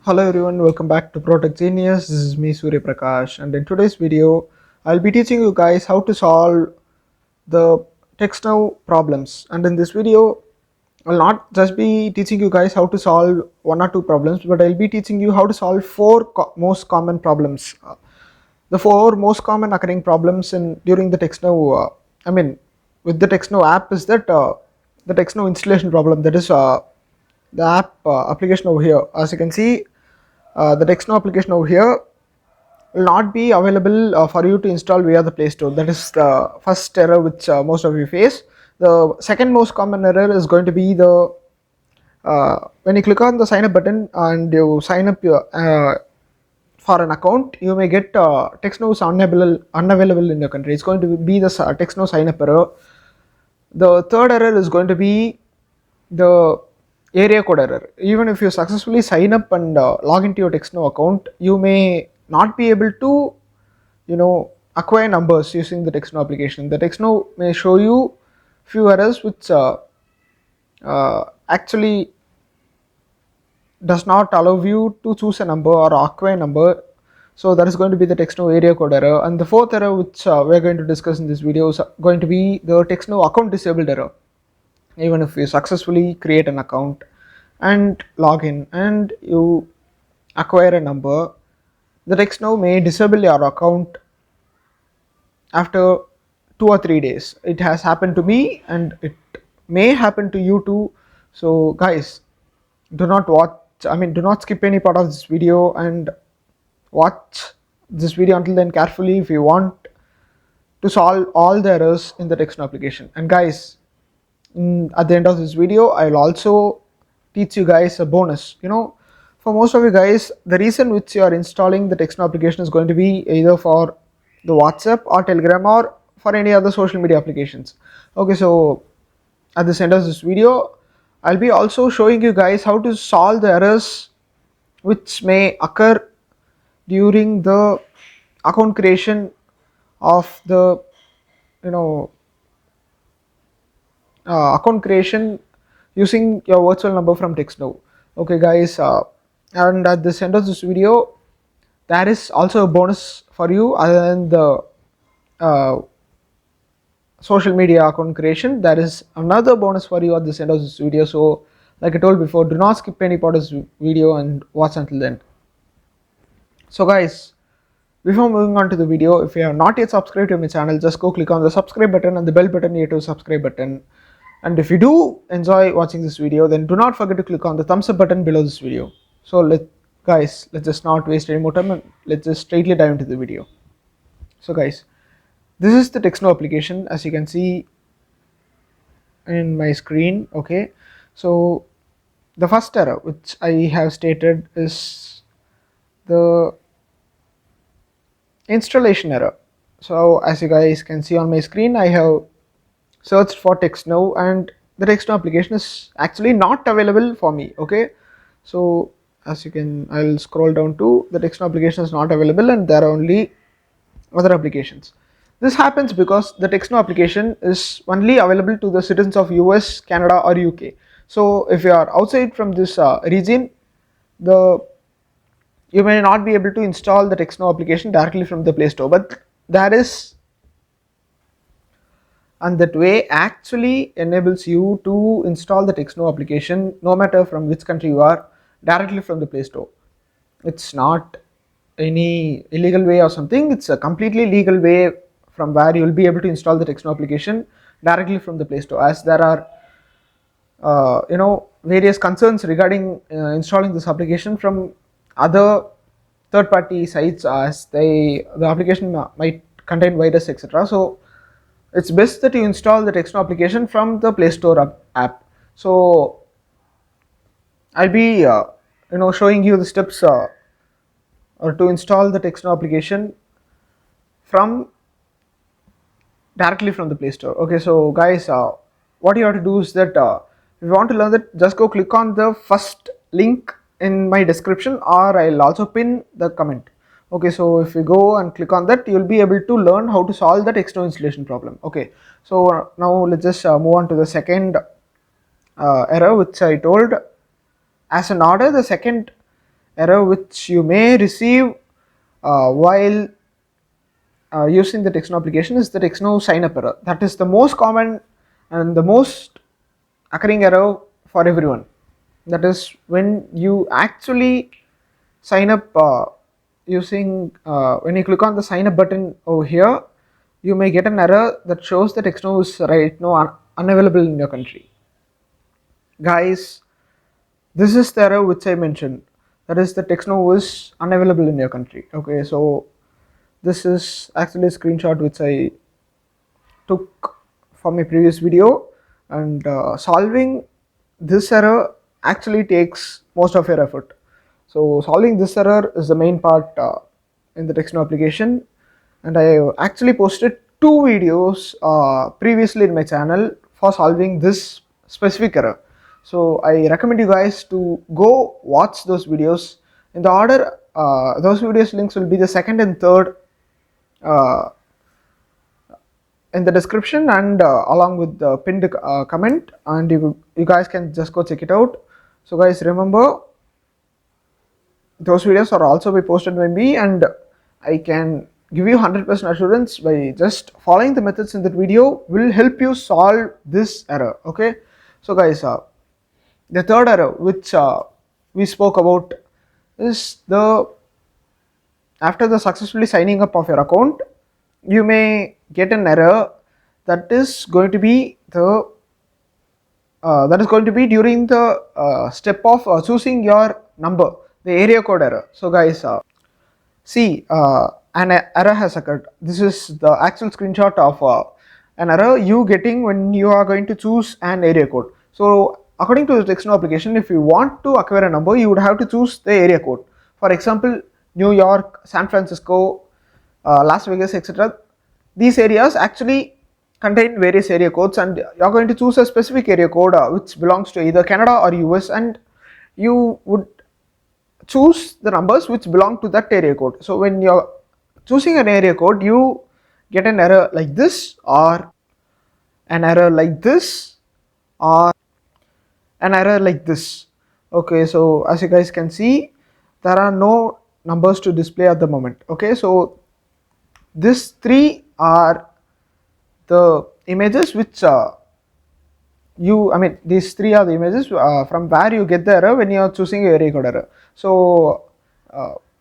Hello everyone, welcome back to Protech Genius. This is me Surya Prakash, and in today's video, I'll be teaching you guys how to solve the TextNow problems. And in this video, I'll not just be teaching you guys how to solve one or two problems, but I'll be teaching you how to solve four most common problems. The four most common occurring problems in during the TextNow, with the TextNow app is that the TextNow installation problem. That is the app application over here. As you can see, the TextNow application over here will not be available for you to install via the Play Store. That is the first error which most of you face. The second most common error is going to be the when you click on the sign up button and you sign up for an account, you may get TextNow is unavailable in your country. It's going to be the TextNow sign up error. The third error is going to be the area code error. Even if you successfully sign up and log into your TextNow account, you may not be able to acquire numbers using the TextNow application. The TextNow may show you few errors which actually does not allow you to choose a number or acquire a number. So that is going to be the TextNow area code error. And the fourth error which we're going to discuss in this video is going to be the TextNow account disabled error. Even if you successfully create an account and log in and you acquire a number, the TextNow may disable your account after 2 or 3 days. It has happened to me and it may happen to you too. So guys, do not skip any part of this video and watch this video until then carefully if you want to solve all the errors in the TextNow application. And guys, at the end of this video, I will also teach you guys a bonus. For most of you guys, the reason which you are installing the TextNow application is going to be either for the WhatsApp or Telegram or for any other social media applications. Okay, so at the end of this video, I'll be also showing you guys how to solve the errors which may occur during the account creation of the account creation using your virtual number from TextNow. Okay guys, and at the end of this video, there is also a bonus for you other than the uh, social media account creation. There is another bonus for you at the end of this video. So like I told before, do not skip any part of this video and watch until then. So guys, before moving on to the video, if you have not yet subscribed to my channel, just go click on the subscribe button and the bell button near to subscribe button. And if you do enjoy watching this video, then do not forget to click on the thumbs up button below this video. So let's just not waste any more time and let's just straightly dive into the video. So guys, this is the TextNow application as you can see in my screen. Okay, so the first error which I have stated is the installation error. So as you guys can see on my screen, I have searched for TextNow and the TextNow application is actually not available for me. Okay, so as you can, I'll scroll down to the TextNow application is not available and there are only other applications. This happens because the TextNow application is only available to the citizens of US, Canada or UK. So if you are outside from this region, you may not be able to install the TextNow application directly from the Play Store, but that way actually enables you to install the TextNow application no matter from which country you are directly from the Play Store. It's not any illegal way or something, it's a completely legal way from where you will be able to install the TextNow application directly from the Play Store, as there are various concerns regarding installing this application from other third-party sites, as the application might contain virus, etc. So it's best that you install the TextNow application from the Play Store app. So I'll be showing you the steps or to install the TextNow application directly from the Play Store. Okay, so guys, what you have to do is that if you want to learn that, just go click on the first link in my description, or I'll also pin the comment. Okay, so if you go and click on that, you'll be able to learn how to solve the TextNow installation problem. Okay, so now let's just move on to the second error which I told as an order. The second error which you may receive while using the TextNow application is the TextNow sign up error. That is the most common and the most occurring error for everyone. That is when you actually sign up using when you click on the sign up button over here, you may get an error that shows that TextNow is right now unavailable in your country. Guys, this is the error which I mentioned. That is the TextNow is unavailable in your country. Okay, so this is actually a screenshot which I took from my previous video, and solving this error actually takes most of your effort. So solving this error is the main part in the TextNow application, and I actually posted two videos previously in my channel for solving this specific error. So I recommend you guys to go watch those videos in the order. Those videos links will be the second and third uh, in the description, and along with the pinned comment, and you guys can just go check it out. So guys, remember, those videos are also be posted by me, and I can give you 100% assurance by just following the methods in that video will help you solve this error. Okay, so guys, the third error which we spoke about is the after the successfully signing up of your account, you may get an error that is going to be during the step of choosing your number, the area code error. So guys, see, an error has occurred. This is the actual screenshot of an error you getting when you are going to choose an area code. So according to the TextNow application, if you want to acquire a number, you would have to choose the area code. For example, New York, San Francisco, Las Vegas, etc. These areas actually contain various area codes, and you're going to choose a specific area code which belongs to either Canada or US, and you would choose the numbers which belong to that area code. So when you're choosing an area code, you get an error like this, or an error like this, or an error like this. Okay, so as you guys can see, there are no numbers to display at the moment. Okay, so these three are the images which these three are the images from where you get the error when you are choosing a area code error. So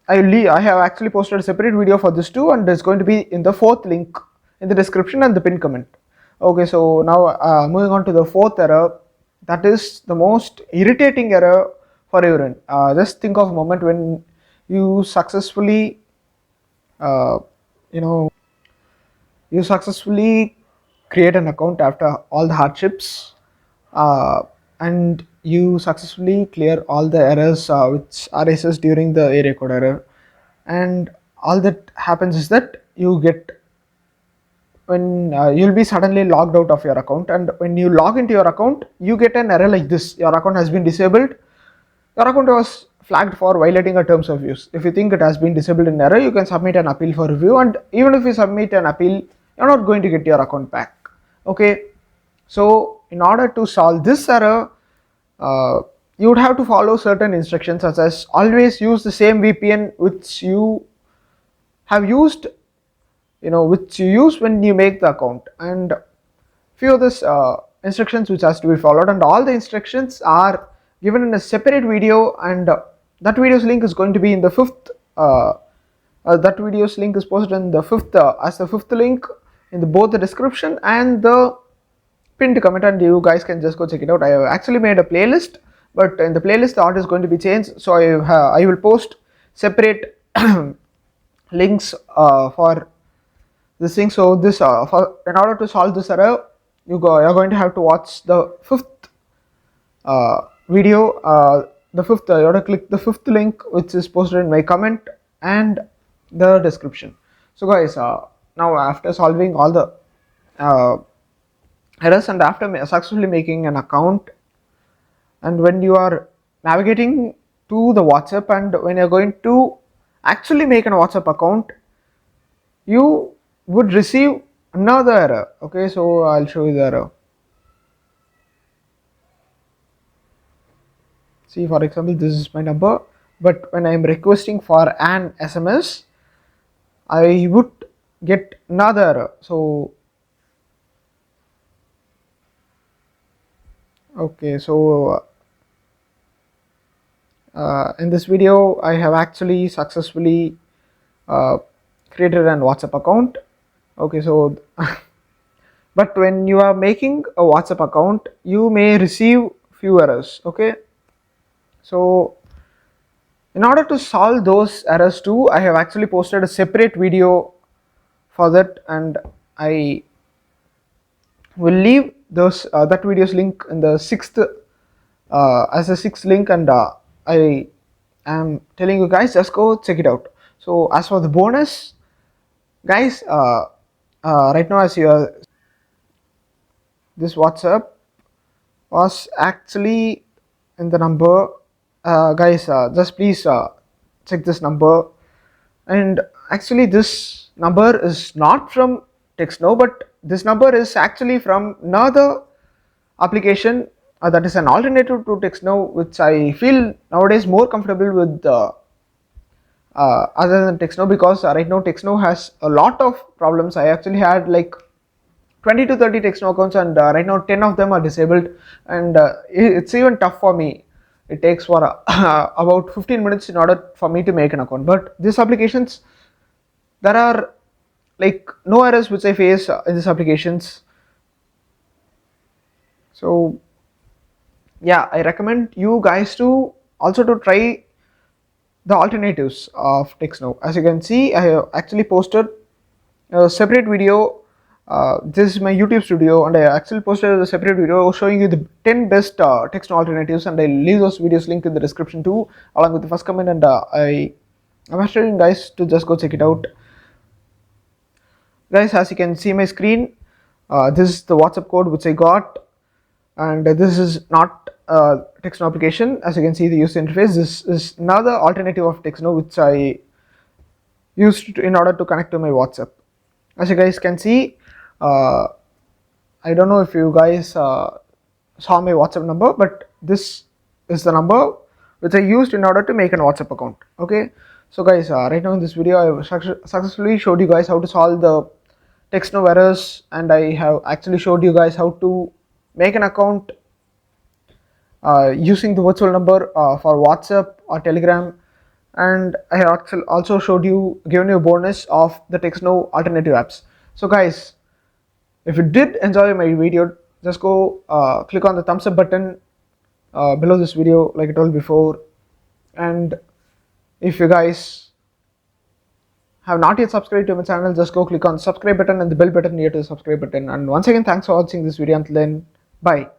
I have actually posted a separate video for this too, and it's going to be in the fourth link in the description and the pinned comment. Okay, so now moving on to the fourth error, that is the most irritating error for everyone. Just think of a moment when you successfully uh, you know you successfully create an account after all the hardships, uh, and you successfully clear all the errors which arises during the area code error, and all that happens is that you get when you'll be suddenly logged out of your account, and when you log into your account, you get an error like this: your account has been disabled. Your account was flagged for violating a terms of use. If you think it has been disabled in error, you can submit an appeal for review, and even if you submit an appeal, you're not going to get your account back. Okay, so in order to solve this error, uh, you would have to follow certain instructions, such as always use the same VPN which you have used, which you use when you make the account, and few of these instructions which has to be followed, and all the instructions are given in a separate video, and that video's link is going to be in the fifth that video's link is posted in the fifth as the fifth link in both the description and the pinned comment, and you guys can just go check it out. I have actually made a playlist, but in the playlist the art is going to be changed, so I will post separate links for this thing. So this in order to solve this error, you're going to have to watch the fifth video. The fifth, you have to click the fifth link which is posted in my comment and the description. So guys, now after solving all the errors, and after successfully making an account, and when you are navigating to the WhatsApp, and when you're going to actually make a WhatsApp account, you would receive another error. Okay, so I'll show you the error. See, for example, this is my number, but when I'm requesting for an SMS, I would get another error. So okay, so in this video I have actually successfully uh, created an WhatsApp account. Okay, so but when you are making a WhatsApp account, you may receive few errors. Okay, so in order to solve those errors too, I have actually posted a separate video for that, and I will leave those that video's link in the sixth as a sixth link, and I am telling you guys, just go check it out. So as for the bonus, guys, right now as you are, this WhatsApp was actually in the number, guys, just please check this number. And actually this number is not from TextNow, but this number is actually from another application that is an alternative to TextNow, which I feel nowadays more comfortable with other than TextNow, because right now TextNow has a lot of problems. I actually had like 20 to 30 TextNow accounts, and right now 10 of them are disabled, and it's even tough for me. It takes for about 15 minutes in order for me to make an account. But these applications, there are like no errors which I face in these applications. So yeah, I recommend you guys to also to try the alternatives of TextNow. As you can see, I have actually posted a separate video. This is my YouTube studio, and I actually posted a separate video showing you the 10 best TextNow alternatives, and I'll leave those videos link in the description too, along with the first comment. And I'm asking you guys to just go check it out. Guys, as you can see my screen, this is the WhatsApp code which I got, and this is not TextNow application. As you can see the user interface, this is another alternative of TextNow which I used in order to connect to my WhatsApp. As you guys can see, uh, I don't know if you guys saw my WhatsApp number, but this is the number which I used in order to make an WhatsApp account. Okay, so guys, right now in this video I have successfully showed you guys how to solve the TextNow errors, and I have actually showed you guys how to make an account using the virtual number for WhatsApp or Telegram, and I have also showed you, given you a bonus of the TextNow alternative apps. So guys, if you did enjoy my video, just go click on the thumbs up button below this video like I told before, and if you guys have not yet subscribed to my channel, just go click on the subscribe button and the bell button near to the subscribe button. And once again, thanks for watching this video. Until then, bye.